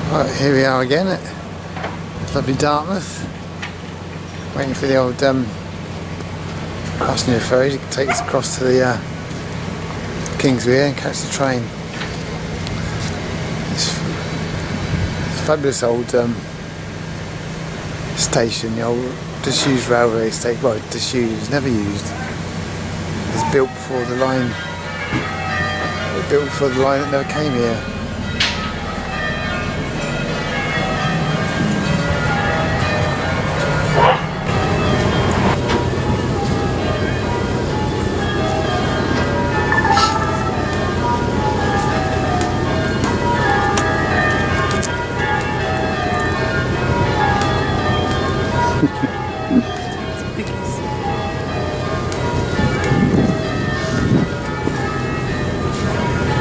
Right, here we are again at lovely Dartmouth, waiting for the old passenger ferry to take us across to the Kingswear and catch the train. It's a fabulous old station, the old disused railway station. Well, disused, never used. It was built before the line. Built before the line that never came here.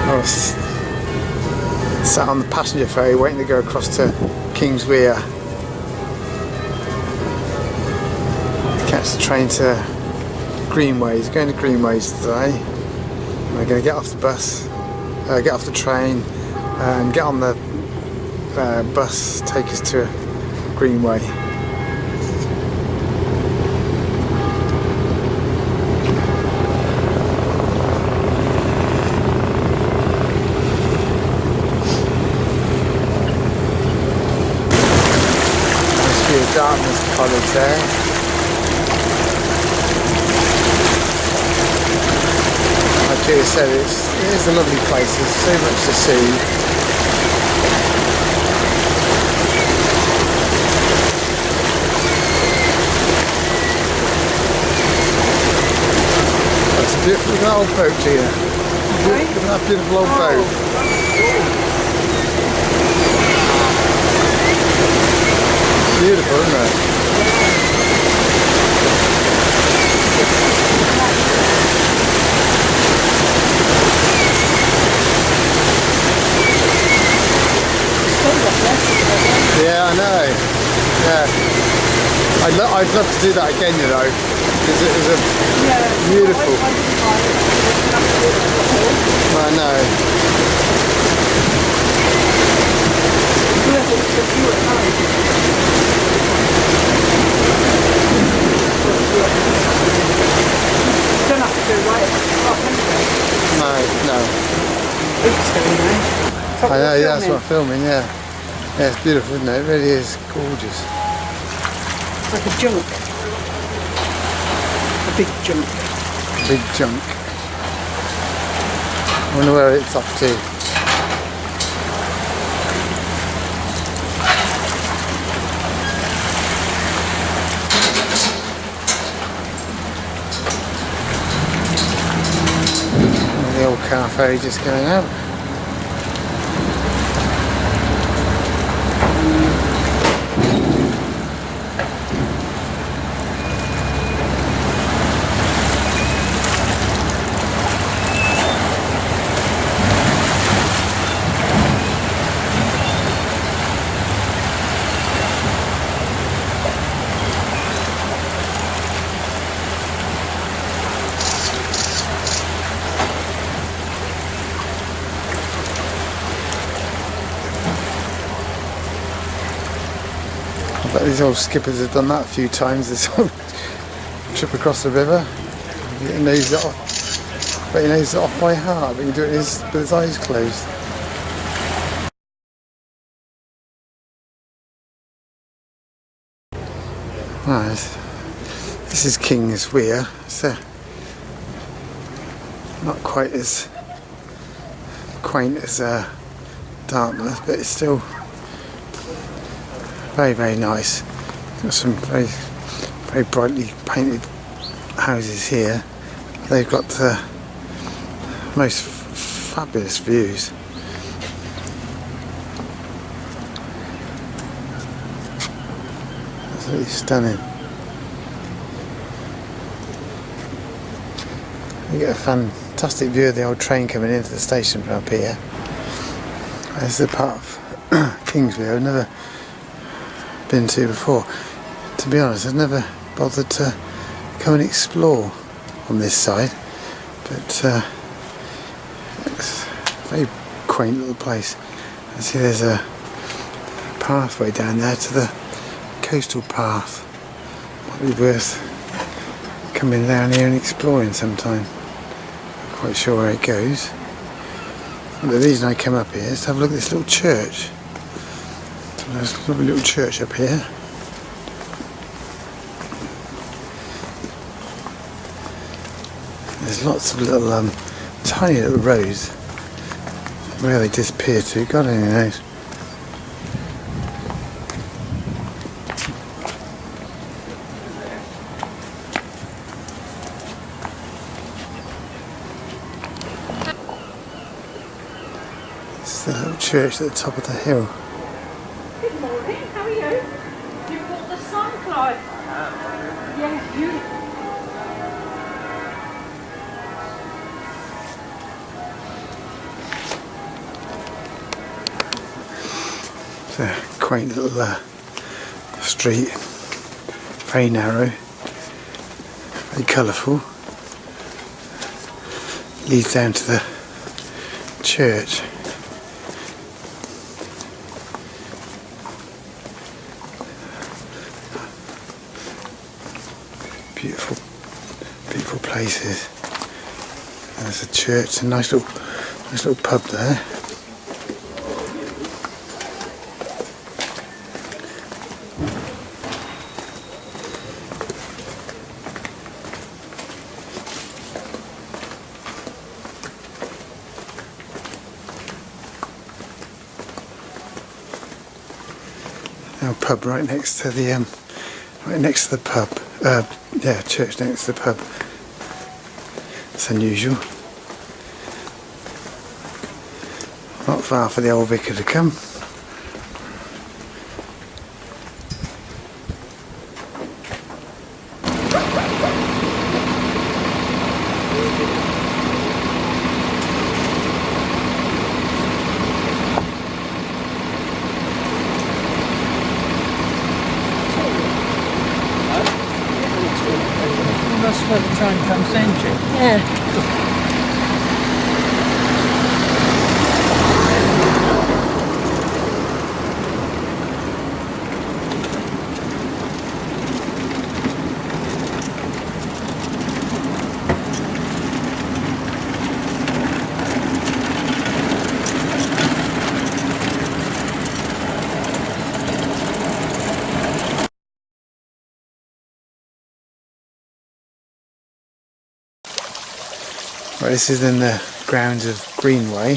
I was sat on the passenger ferry waiting to go across to Kingswear to catch the train to Greenways. Going to Greenways today. We're going to get off the bus, get off the train and get on the bus, take us to Greenway. Dartmouth College there. Like Julia said, it is a lovely place, there's so much to see. That's a beautiful old boat, Gina. Look at that beautiful old boat. Beautiful, isn't it? Yeah, I know. Yeah, I'd love to do that again, you know, because it was a beautiful. I know. Don't have to go right up anyway. No. Boots going there. I know, yeah, that's what I'm filming, yeah. Yeah, it's beautiful, isn't it? It really is gorgeous. It's like a junk. A big junk. Big junk. I wonder where it's off to. The old car ferry just going out. I bet these old skippers have done that a few times, this old trip across the river. He knows it off. But he knows it off by heart, but he can do it with his eyes closed. Right, this is Kingswear. It's not quite as quaint as Dartmouth, but it's still very, very nice. Got some very, very brightly painted houses here. They've got the most fabulous views. Absolutely stunning. You get a fantastic view of the old train coming into the station from up here. There's the part of Kingswear I've never been to before. To be honest, I've never bothered to come and explore on this side, but it's a very quaint little place. I see there's a pathway down there to the coastal path. Might be worth coming down here and exploring sometime. Not quite sure where it goes. But the reason I come up here is to have a look at this little church. So there's a lovely little church up here. There's lots of little tiny little roads. Where they disappear to, God only knows. This is the little church at the top of the hill. Good morning, how are you? You bought the sun, Clive? Yes, beautiful. It's a quaint little street, very narrow, very colourful. Leads down to the church. Beautiful, beautiful places. There's a church, a nice little pub there. Our pub right next to the pub. Yeah, church next to the pub. It's unusual. Not far for the old vicar to come. That's where the train comes into. Yeah. Right, this is in the grounds of Greenway,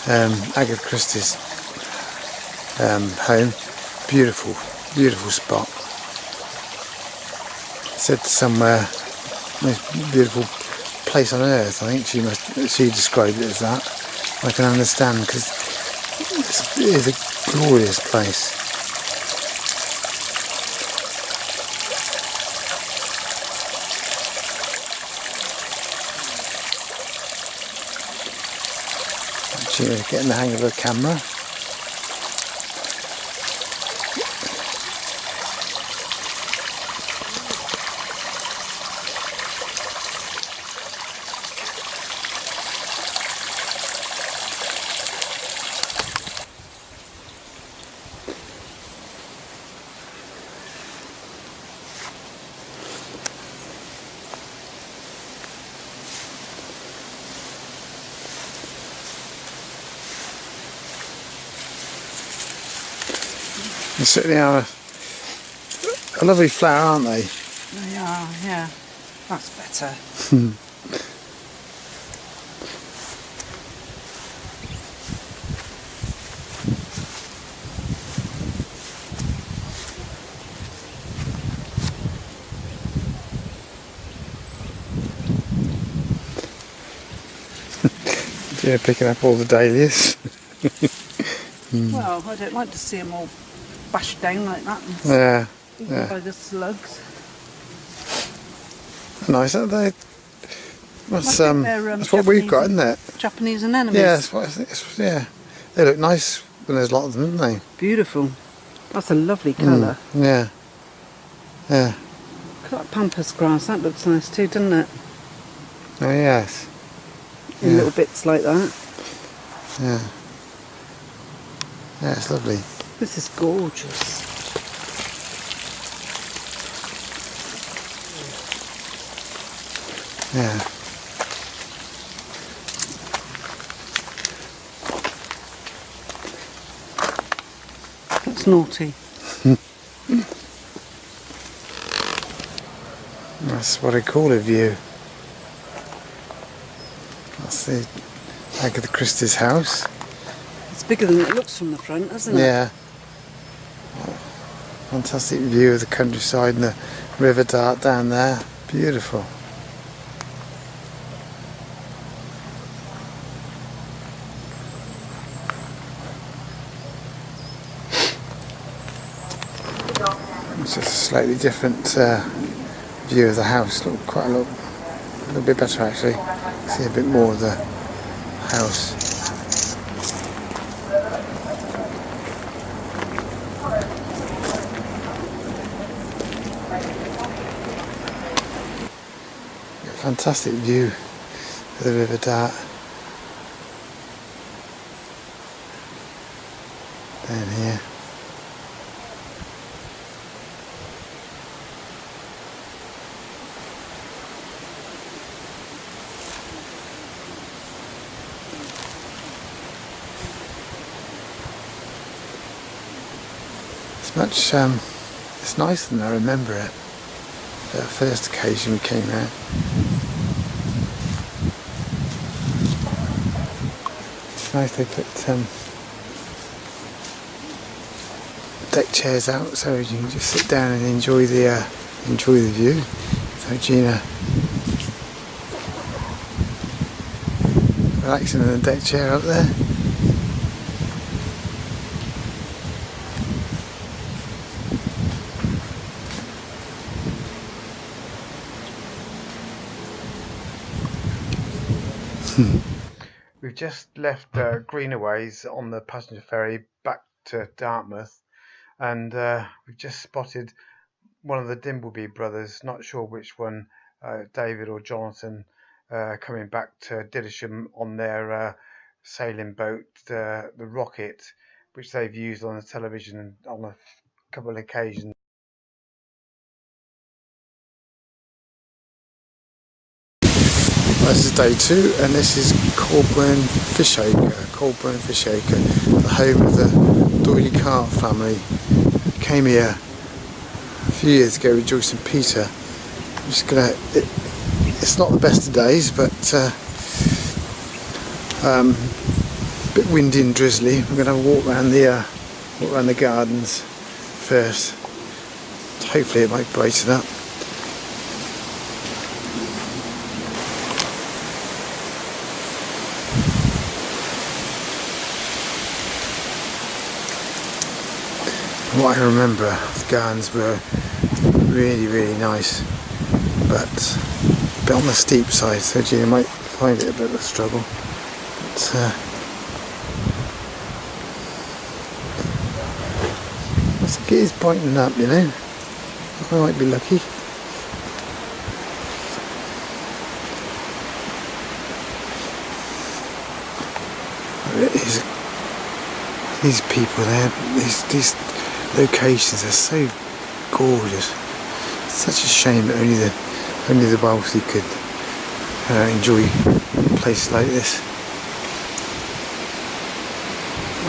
Agatha Christie's home. Beautiful, beautiful spot. Said somewhere, most beautiful place on earth. I think she described it as that. I can understand because it is a glorious place. Getting the hang of the camera. They certainly are a lovely flower, aren't they? They are, yeah. That's better. Yeah, picking up all the dahlias. Well, I don't like to see them all bashed down like that and Yeah, eaten yeah. by the slugs. Nice, aren't they? I think they're, That's what we've got, isn't it? Japanese anemones. Yeah, that's what I think. Yeah, they look nice when there's a lot of them, don't they? Beautiful. That's a lovely colour. Yeah, yeah. Look at that pampas grass, that looks nice too, doesn't it? Oh yes. In Yeah. little bits like that. Yeah. Yeah, it's lovely. This is gorgeous. Yeah. That's naughty. That's what I call a view. That's the Agatha Christie's house. It's bigger than it looks from the front, isn't it? Yeah. Fantastic view of the countryside and the River Dart down there. Beautiful. It's just a slightly different view of the house. Look, quite a little bit better actually. See a bit more of the house. Fantastic view of the River Dart. Down here. It's nicer than I remember it. The first occasion we came out. It's nice they put deck chairs out so you can just sit down and enjoy the view. So Gina relaxing in the deck chair up there. We've just left Greenaways on the passenger ferry back to Dartmouth, and we've just spotted one of the Dimbleby brothers, not sure which one, David or Jonathan, coming back to Diddersham on their sailing boat, the Rocket, which they've used on the television on a couple of occasions. This is day 2, and this is Colburn Fish Acre, the home of the Doyley Cart family. Came here a few years ago with Joyce and Peter. I'm just gonna. It's not the best of days, but a bit windy and drizzly. We're gonna have a walk around the gardens first. Hopefully, it might brighten up. What I remember, the gardens were really, really nice, but a bit on the steep side, so you might find it a bit of a struggle. But I think it is brightening up, you know. I might be lucky. These people there, these locations are so gorgeous. It's such a shame that only the wealthy could enjoy a place like this.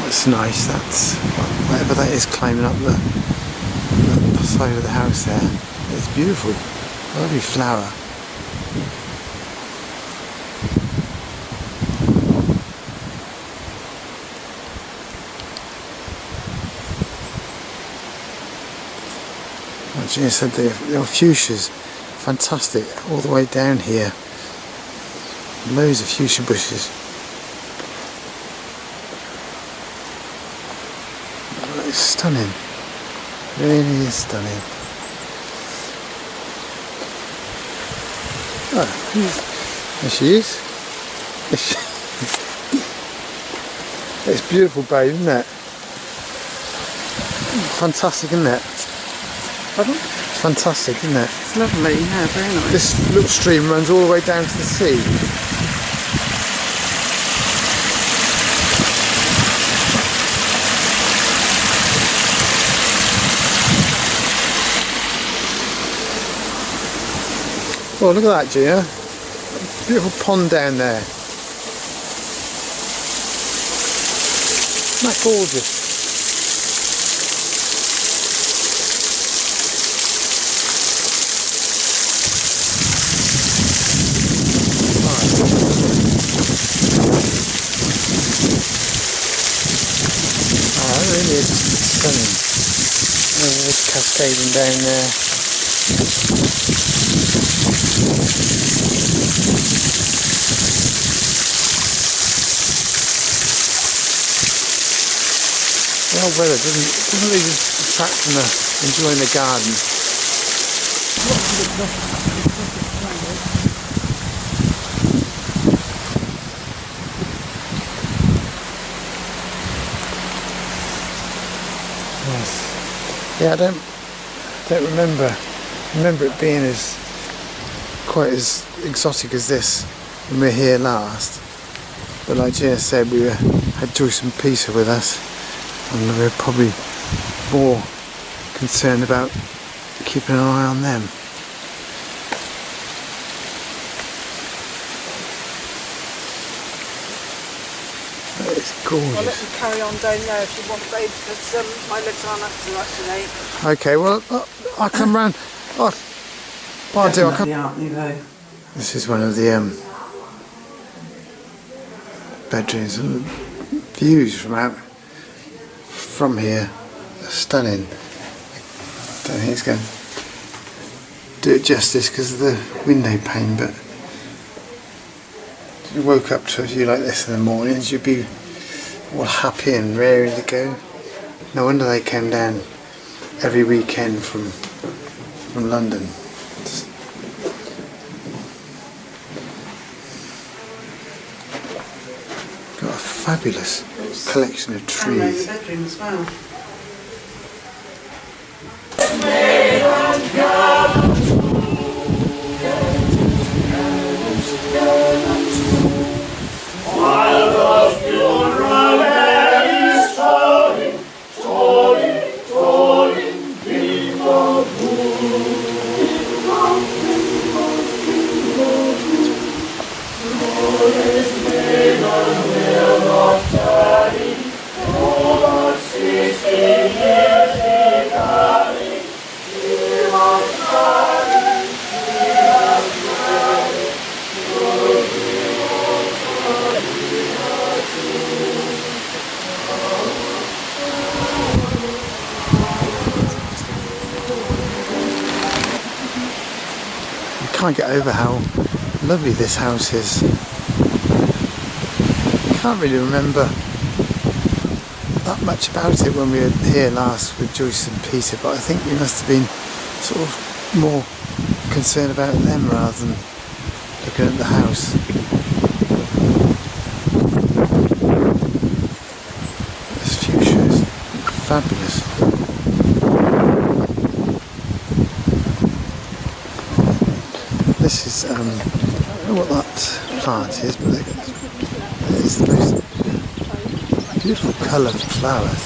That's nice. That's whatever that is climbing up the side of the house there. It's beautiful. Lovely flower. Gina said there are fuchsias, fantastic, all the way down here. Loads of fuchsia bushes. Oh, it's stunning, really is stunning. Oh, there she is. It's beautiful, babe, isn't it? Fantastic, isn't it? Pardon? It's fantastic, isn't it? It's lovely, yeah, very nice. This little stream runs all the way down to the sea. Oh, look at that, Gina. Beautiful pond down there. Isn't that gorgeous? Oh, it really is stunning. There's cascading down there. The old weather doesn't really detract from enjoying the garden. Yes. Yeah, I don't remember it being quite as exotic as this when we were here last. But like Gina said, we had Joyce and Peter with us, and we were probably more concerned about keeping an eye on them. That is gorgeous. I'll let you carry on down there if you want, babe, because my legs aren't up to actually. Okay, well, I'll come round. What I'll do, I'll come. This is one of the bedrooms. The views from here are stunning. I don't think it's going to do it justice because of the window pane, but if you woke up to a view like this in the mornings, you'd be all happy and raring to go. No wonder they came down every weekend from London. Got a fabulous collection of trees. Bedroom as well. Can't get over how lovely this house is. Can't really remember that much about it when we were here last with Joyce and Peter, but I think we must have been sort of more concerned about them rather than looking at the house. This fuchsia is fabulous. This is, I don't know what that plant is, but it's the most beautiful coloured flowers.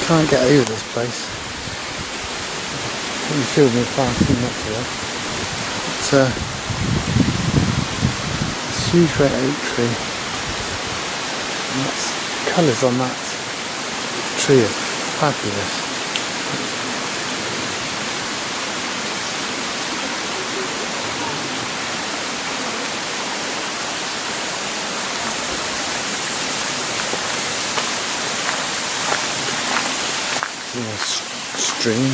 Can't get over this place. It filled me far too much of it. But it's a huge red oak tree. And that's colours on that tree are fabulous. Stream.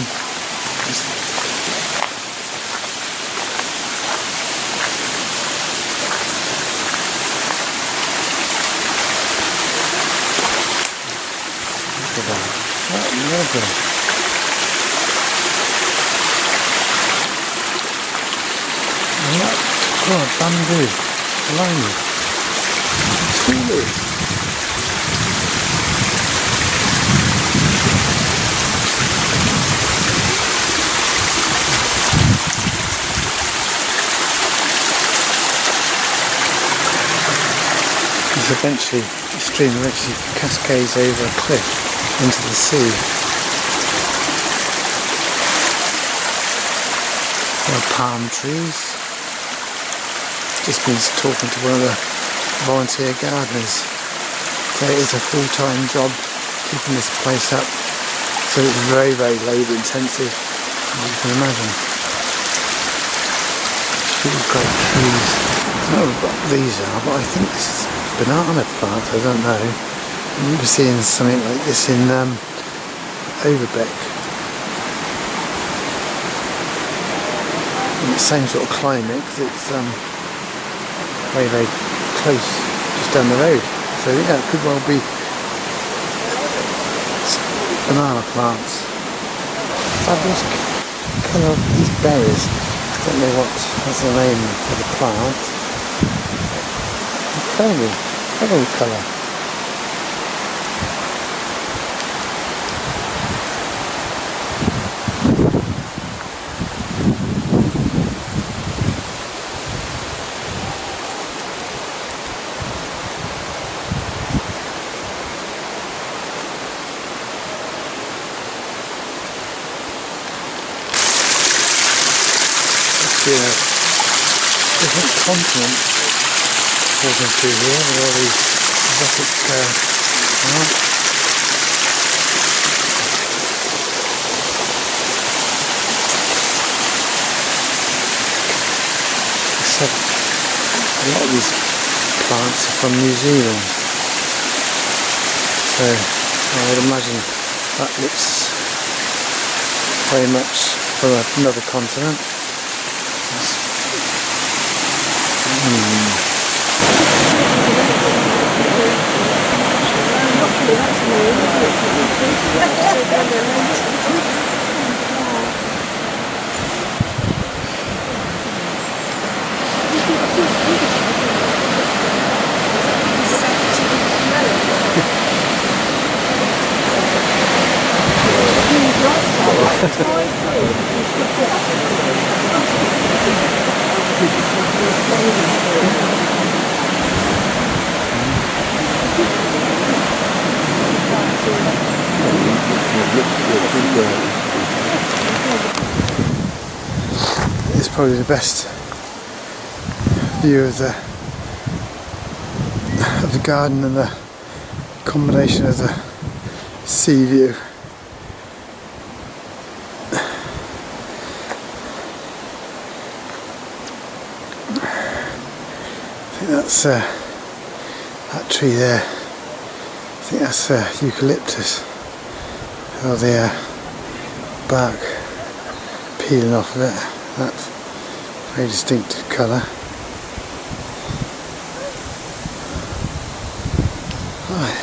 here. And that, God, bamboo, blimey, absolutely. Eventually, the stream eventually cascades over a cliff into the sea. There are palm trees. Just been talking to one of the volunteer gardeners. So it is a full-time job keeping this place up. So it's very, very labour intensive, as you can imagine. Really great trees. I don't know what these are, but I think this is banana plant, I don't know. I remember seeing something like this in Overbeck. In the same sort of climate, because it's very, very close, just down the road. So yeah, it could well be banana plants. Fabulous colour of these berries. I don't know what was the name of the plant. Incredible colour. It's been a different continent walking through here with all these exotic plants. So a lot of these plants are from New Zealand, so I would imagine that looks very much from another continent. It's probably the best view of the garden and the combination of the sea view. I think that's that tree there. I think that's eucalyptus. Or the bark peeling off of it. That's very distinctive colour. Right.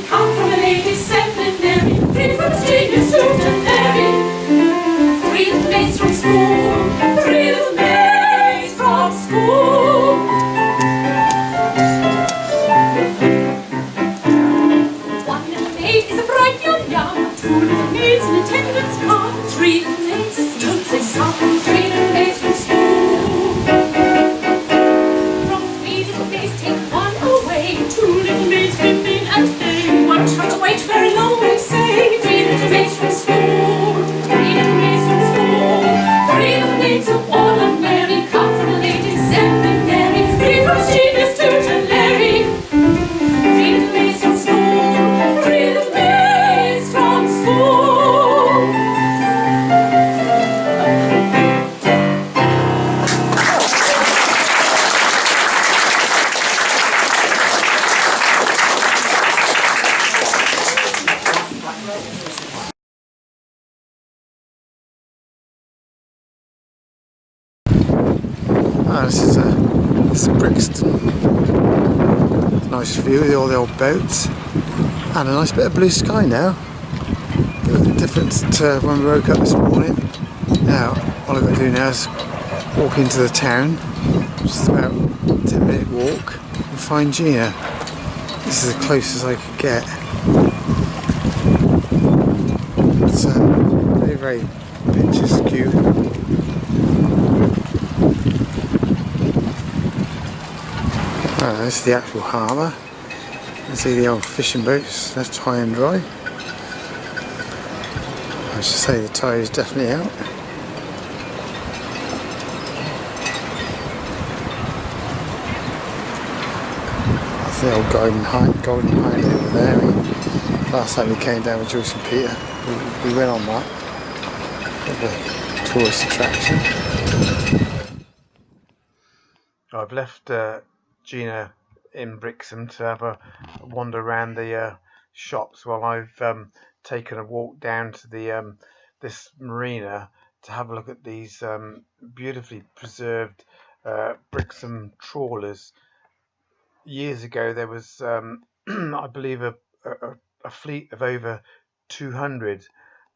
Come from a lady's seminary, three from senior suit and Mary. Three little maids from school, three little maids from school. One little maid is a bright young young, two little maids in attendance come, three little maids is still they some, three little maids from school. From three little maids take one away, two little maids remain and they won't have to wait very long, they say, three little maids from school. This is Brixton. Nice view with all the old boats and a nice bit of blue sky now. Bit of a difference to when we woke up this morning. Now, all I've got to do now is walk into the town, which is about a 10-minute walk, and find Gina. This is the closest I could get. It's very, very picturesque. This is the actual harbour. You can see the old fishing boats. That's high and dry. I should say the tide is definitely out. That's the old Golden Hind over there. Last time we came down with Joyce and Peter, we went on that. Bit of a tourist attraction. I've left Gina in Brixham to have a wander around the shops while I've taken a walk down to the this marina to have a look at these beautifully preserved Brixham trawlers. Years ago there was I believe a fleet of over 200,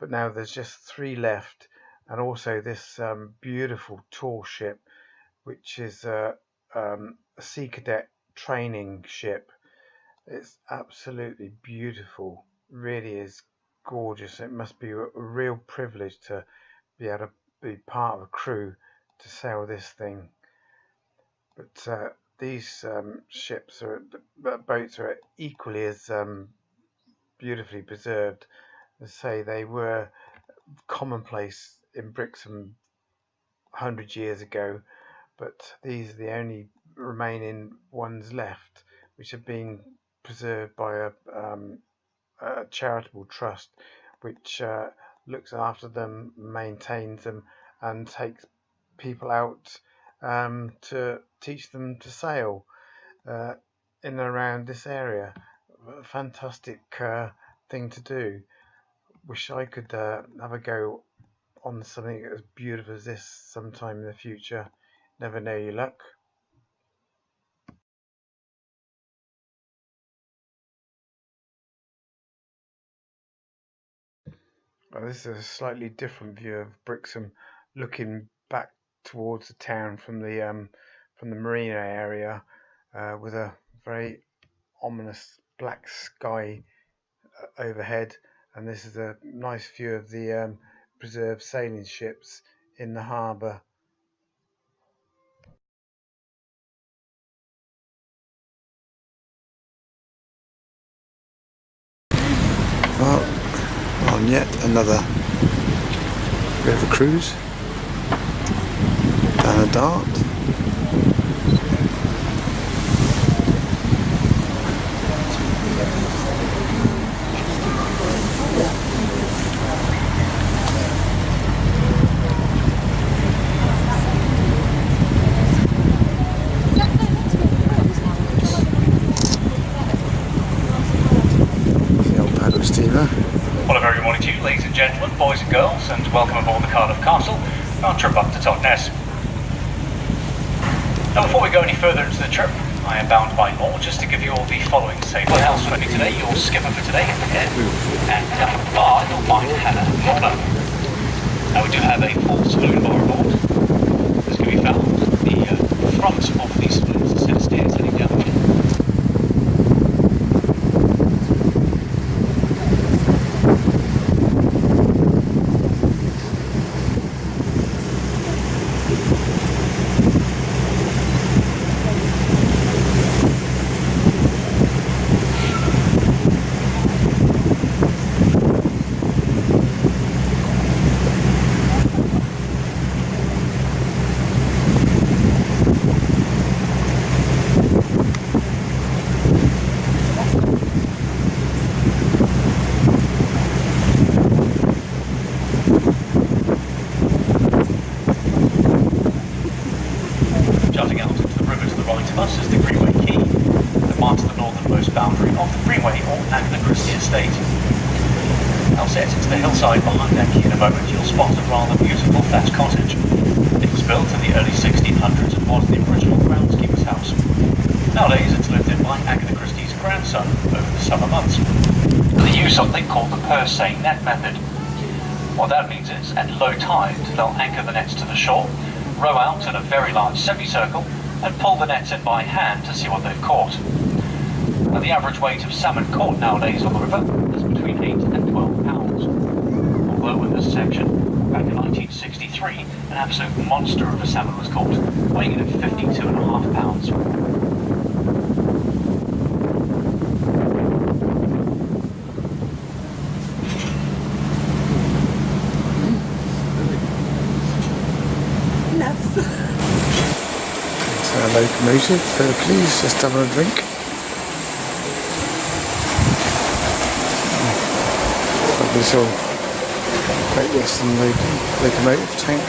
but now there's just 3 left, and also this beautiful tall ship, which is a sea cadet training ship. It's absolutely beautiful, really is gorgeous. It must be a real privilege to be able to be part of a crew to sail this thing. But these boats are equally as beautifully preserved. As I say, they were commonplace in Brixham 100 years ago, but these are the only remaining ones left, which have been preserved by a charitable trust which looks after them, maintains them, and takes people out to teach them to sail in and around this area. A fantastic thing to do. Wish I could have a go on something as beautiful as this sometime in the future. Never know your luck. Well, this is a slightly different view of Brixham, looking back towards the town from the marina area, with a very ominous black sky overhead, and this is a nice view of the preserved sailing ships in the harbour. Well, on yet another bit of a cruise down the Dart. Well, a very good morning to you, ladies and gentlemen, boys and girls, and welcome aboard the Cardiff Castle, our trip up to Totnes. Now, before we go any further into the trip, I am bound by law just to give you all the following safe details for me today. Your skipper for today, Ed, and down at the bar, you'll find Hannah Moller. Now, we do have a full saloon bar aboard. This can be found the front of the saloon, a set of stairs heading down the middle. Now set into the hillside behind that key in a moment, you'll spot a rather beautiful thatched cottage. It was was built in the early 1600s and was the original groundskeeper's house. Nowadays it's lived in by Agatha Christie's grandson over the summer months. They use something called the per se net method. What that means is, at low tide, they'll anchor the nets to the shore, row out in a very large semicircle, and pull the nets in by hand to see what they've caught. Now, the average weight of salmon caught nowadays on the river is between 8 and 12 pounds. Although in this section, back in 1963, an absolute monster of a salmon was caught, weighing in at 52.5 pounds. So our locomotive, Hercules, just having a drink. This old Great Western locomotive tank.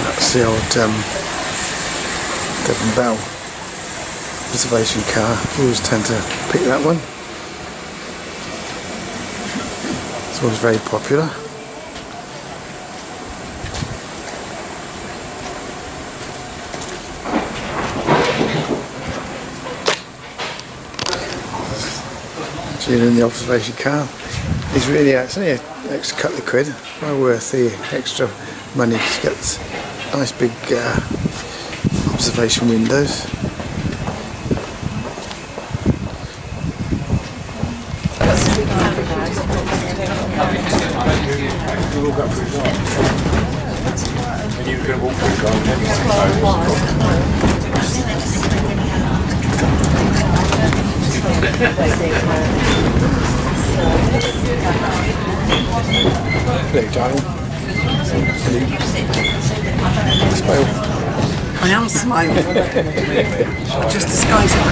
That's the old Devon Bell observation car. Always tend to pick that one. It's always very popular. Being in the observation car is really, it's only an extra couple of quid, well worth the extra money to get nice big observation windows. Hello, darling. Hello. Smile. I am smiling. Just disguising it.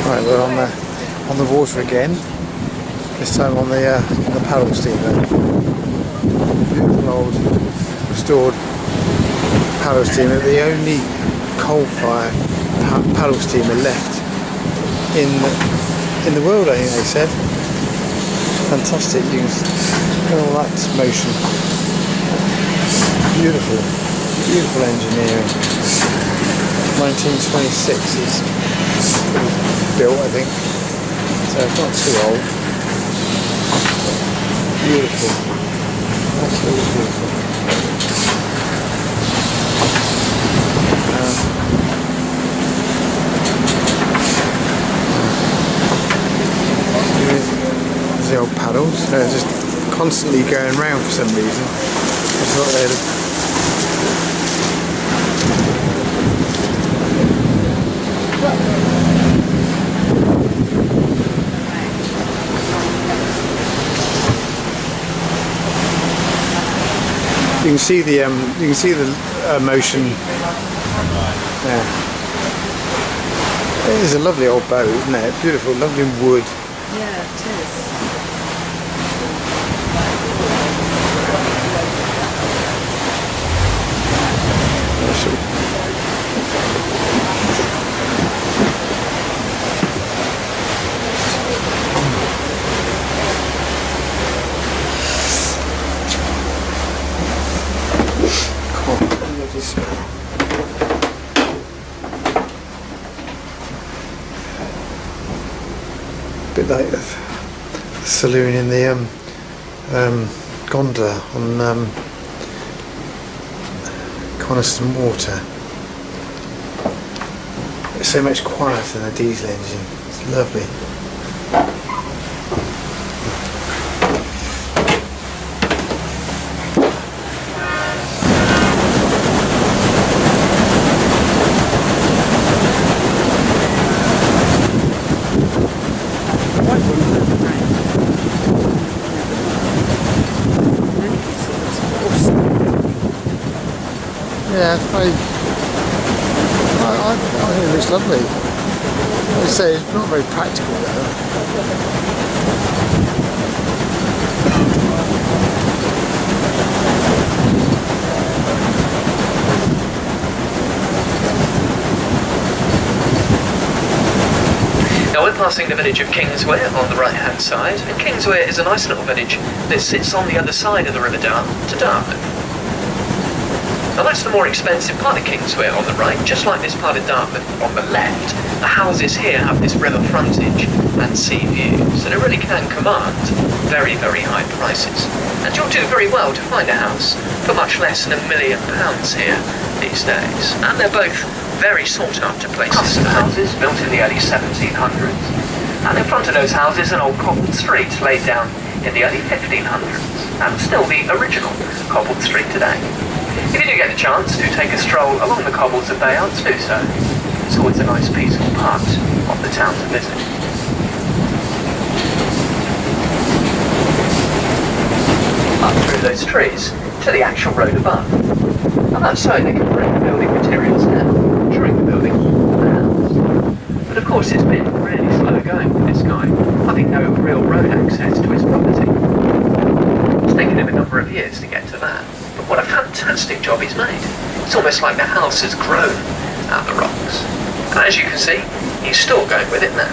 Right, we're on the water again. This time on the paddle steamer. Beautiful old restored paddle steamer. The only coal-fired paddle steamer left in in the world, I think they said. Fantastic, you can feel all that motion. Beautiful, beautiful engineering. 1926 is built, I think, so it's not too old. Beautiful, absolutely beautiful. There's the old paddles, they're just constantly going round for some reason. I thought they'd you can see the motion there. It is a lovely old boat, isn't it? Beautiful, lovely wood. Yeah, it is. Bit like the saloon in the gondola on Coniston Water. It's so much quieter than a diesel engine. It's lovely. Yeah, it's very, I think it looks lovely. Like I say, it's not very practical though. Now we're passing the village of Kingswear on the right hand side, and Kingswear is a nice little village that sits on the other side of the River Dart to Dartmouth. Now that's the more expensive part of Kingswear on the right, just like this part of Dartmouth on the left. The houses here have this river frontage and sea views, and it really can command very, very high prices. And you'll do very well to find a house for much less than £1 million here these days. And they're both very sought after places. Custom houses built in the early 1700s. And in front of those houses an old cobbled street laid down in the early 1500s, and still the original cobbled street today. If you do get the chance to take a stroll along the cobbles of Bayards, do so. It's always a nice peaceful part of the town to visit. Up through those trees to the actual road above. And that's so they can bring the building materials down during the building of the house. But of course it's been really slow going with this guy, having no real road access to his property. It's taken him a number of years to get to that. But what a fantastic job he's made. It's almost like the house has grown out of the rocks. And as you can see, he's still going with it now.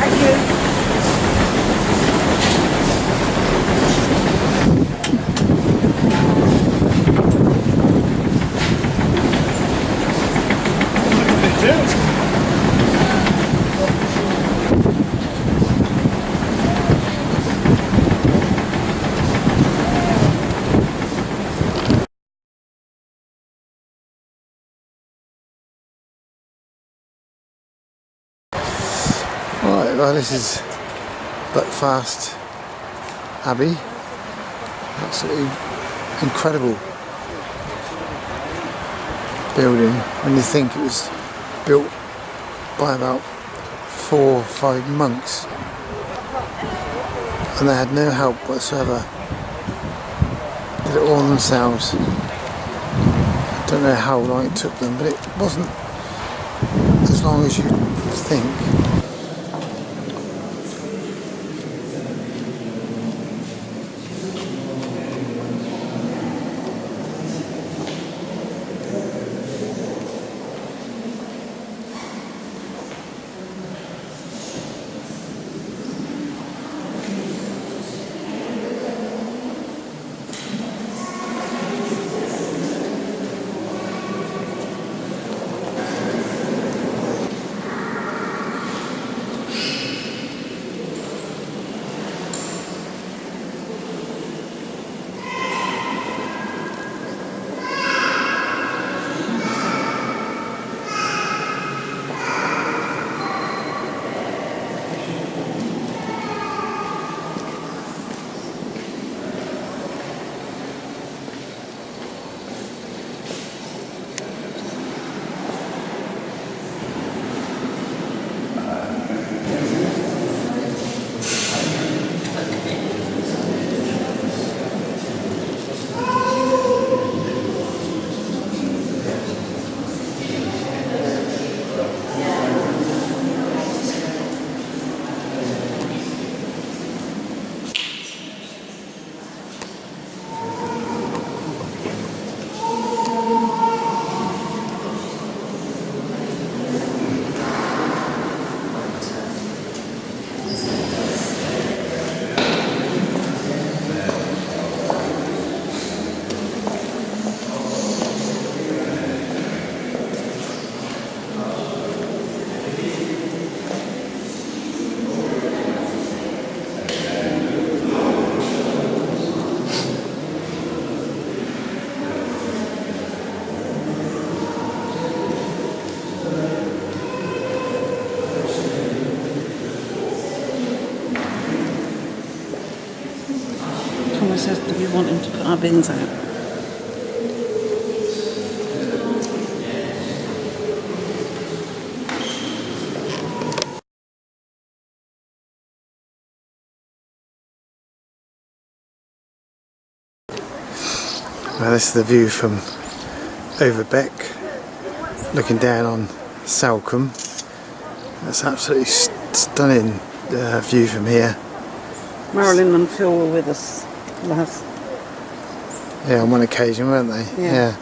Thank you. Right, well this is Buckfast Abbey. Absolutely incredible building when you think it was built by about 4 or 5 monks and they had no help whatsoever. Did it all themselves. Don't know how long it took them, but it wasn't as long as you think. Thomas says, do we want him to put our bins out? Well, this is the view from Overbeck, looking down on Salcombe. That's absolutely stunning view from here. Marilyn and Phil were with us last. Yeah, on one occasion, weren't they? Yeah.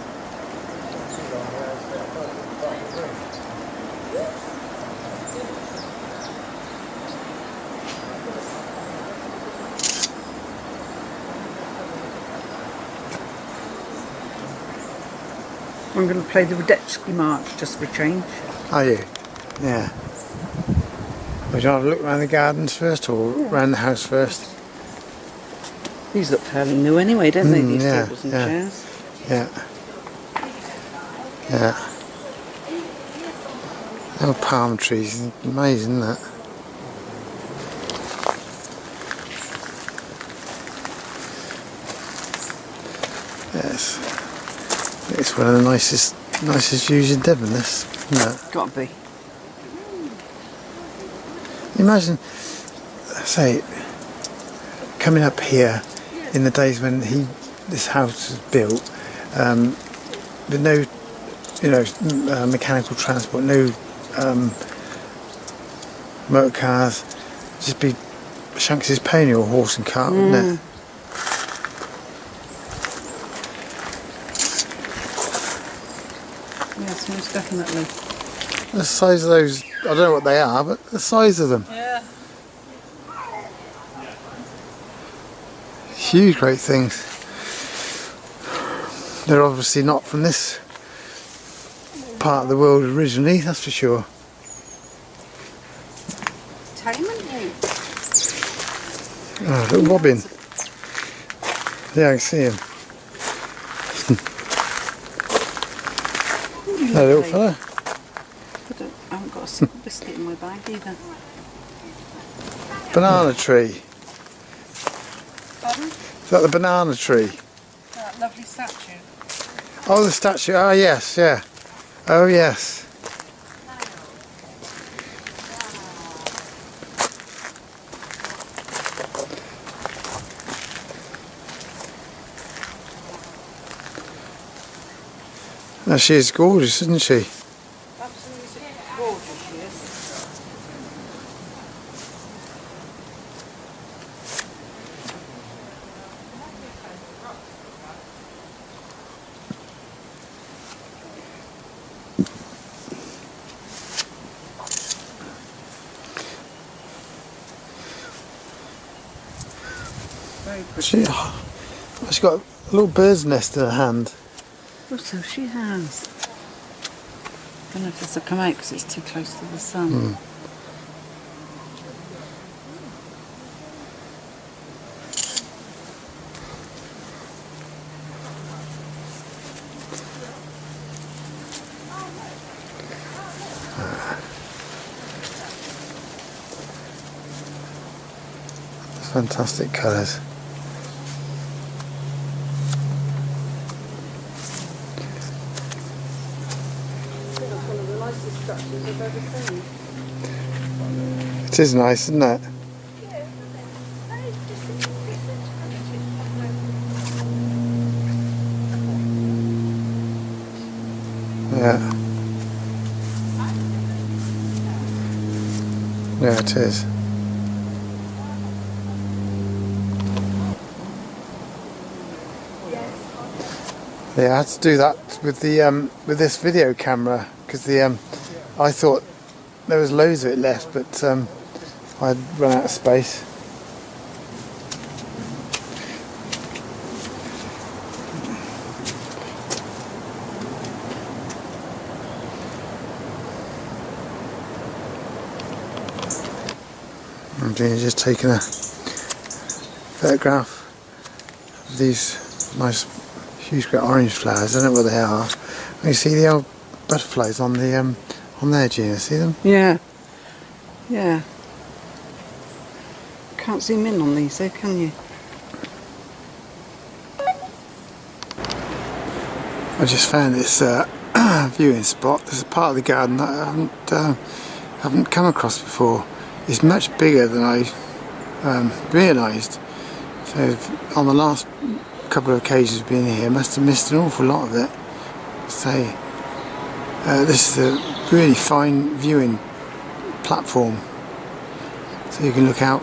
I'm going to play the Radetzky March just for a change. Are you? Yeah. Would you want to look around the gardens first or around the house first? These look fairly new anyway, don't they, these yeah, tables and yeah. chairs? Yeah. Yeah. Oh, palm trees, amazing, isn't it? Yes. It's one of the nicest views in Devon, this, isn't it? Got to be. Imagine, say, coming up here in the days when this house was built, with no, mechanical transport, no motor cars, just be Shanks's pony or horse and cart, wouldn't it? Yes, most definitely. The size of those, I don't know what they are, but the size of them. Yeah. Huge, great things. They're obviously not from this part of the world originally, that's for sure. Oh, little Robin. Yeah, I can see him. Hello, little fella. I haven't got a biscuit in my bag either. Banana tree. Pardon? Is that the banana tree? That lovely statue. Oh, the statue. Ah, yes, yeah. Oh, yes. Now, she is gorgeous, isn't she? Absolutely gorgeous she is. Very pretty. She's got a little bird's nest in her hand. Oh, so she has. I don't know if this will come out because it's too close to the sun. Fantastic colours. One of the nicest structures I've ever seen. It is nice, isn't it? Yeah. Yeah, it is. Yeah, I had to do that with the with this video camera because I thought there was loads of it left, but I'd run out of space. I'm just taking a photograph of these nice huge great orange flowers. I don't know what they are. You see the old butterflies on the on there, Gina, see them? Yeah. Yeah. Can't zoom in on these though, can you? I just found this viewing spot. There's a part of the garden that I haven't come across before. It's much bigger than I realised. So on the last couple of occasions being here, I must have missed an awful lot of it. So this is a really fine viewing platform. So you can look out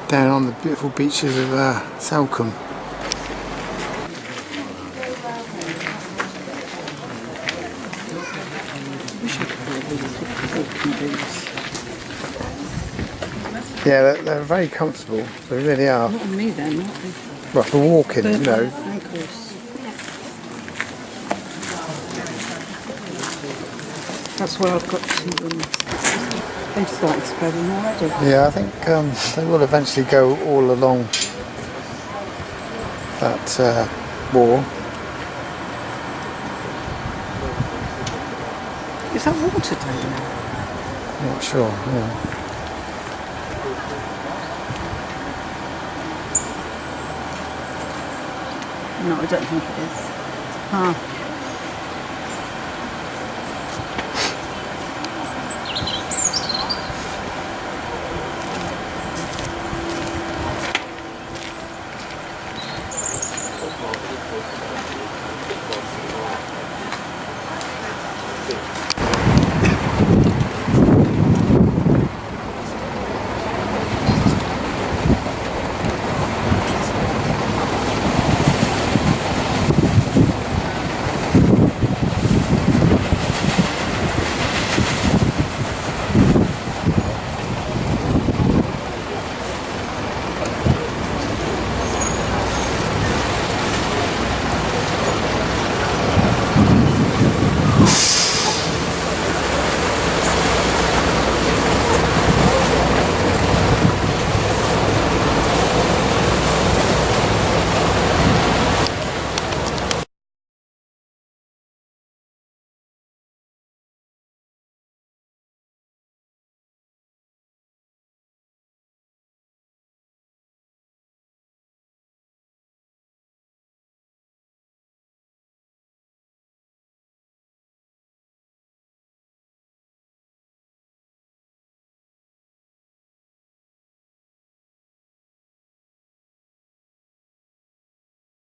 down on the beautiful beaches of Salcombe. Yeah, they're very comfortable. They really are. Not on me then, not they? Well, for walking, you know. Ankles. That's where I've got to. They've started spreading already. Yeah, I think they will eventually go all along that wall. Is that water down there? I'm not sure. Yeah. No, I don't think it is. Ah.